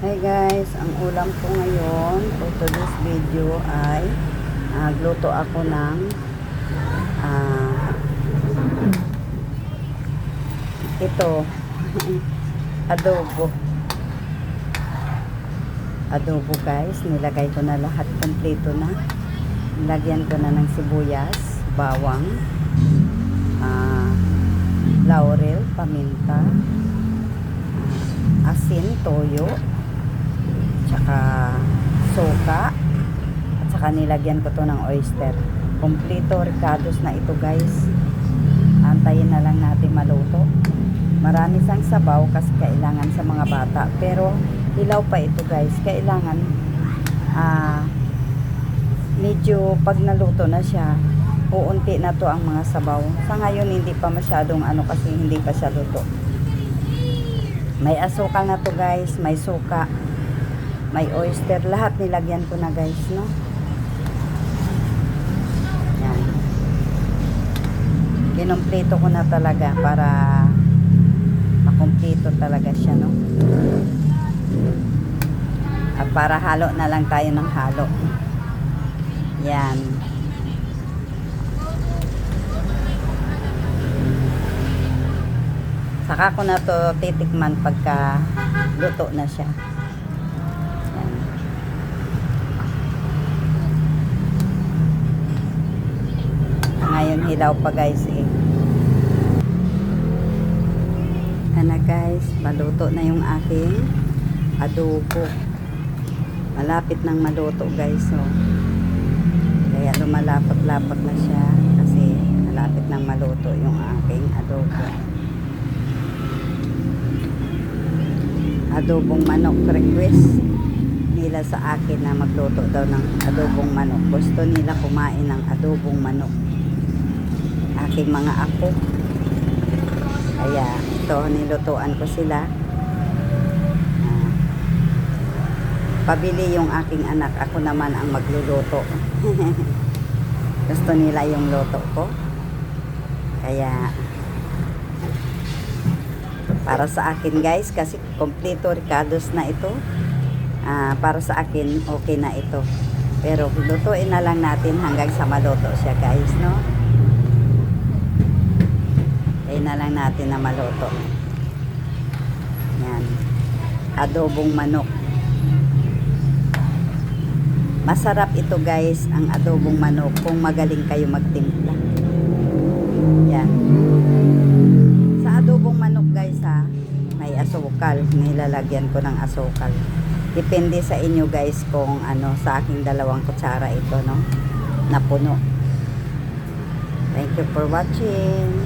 Hey guys, ang ulam ko ngayon for today's video ay gluto ako ng ito adobo guys. Nilagay ko na lahat, kompleto na. Nilagyan ko na ng sibuyas, bawang, laurel, paminta, asin, toyo, tsaka suka, at saka nilagyan ko to ng oyster. Kompleto ricados na ito guys. Antayin na lang natin maluto. Marami sang sabaw kasi kailangan sa mga bata, pero hilaw pa ito guys. Kailangan medyo pag naluto na siya, uunti na to ang mga sabaw. Sa ngayon hindi pa masyadong kasi hindi pa siya luto. May asukal na to guys, may suka, may oyster, lahat nilagyan ko na guys, no? Yan. Kinompleto ko na talaga para makompleto talaga siya, no? At para halo na lang tayo ng halo. Yan. Saka ko na to titikman pagka luto na siya. Yan. Ngayon hilaw pa guys eh. Ano guys, maluto na yung aking adobo. Malapit nang maluto guys, so. Kaya lumalapot-lapot na siya kasi malapit nang maluto yung aking adobo. Adobong manok, request nila sa akin na magluto daw ng adobong manok. Gusto nila kumain ng adobong manok, aking mga apo. Kaya ito, nilutuan ko sila. Pabili yung aking anak, ako naman ang magluluto. Gusto nila yung luto ko, kaya para sa akin guys, kasi kompleto ricados na ito, para sa akin okay na ito, pero lutuin na lang natin hanggang sa maluto siya guys, no? Lutuin na lang natin na maluto. Yan, adobong manok. Masarap ito guys, ang adobong manok, kung magaling kayo magtimpla. Yan. Sa adobong manok guys may asukal, nilalagyan ko ng asukal. Depende sa inyo guys kung sa aking 2 kutsara ito, no, na puno. Thank you for watching.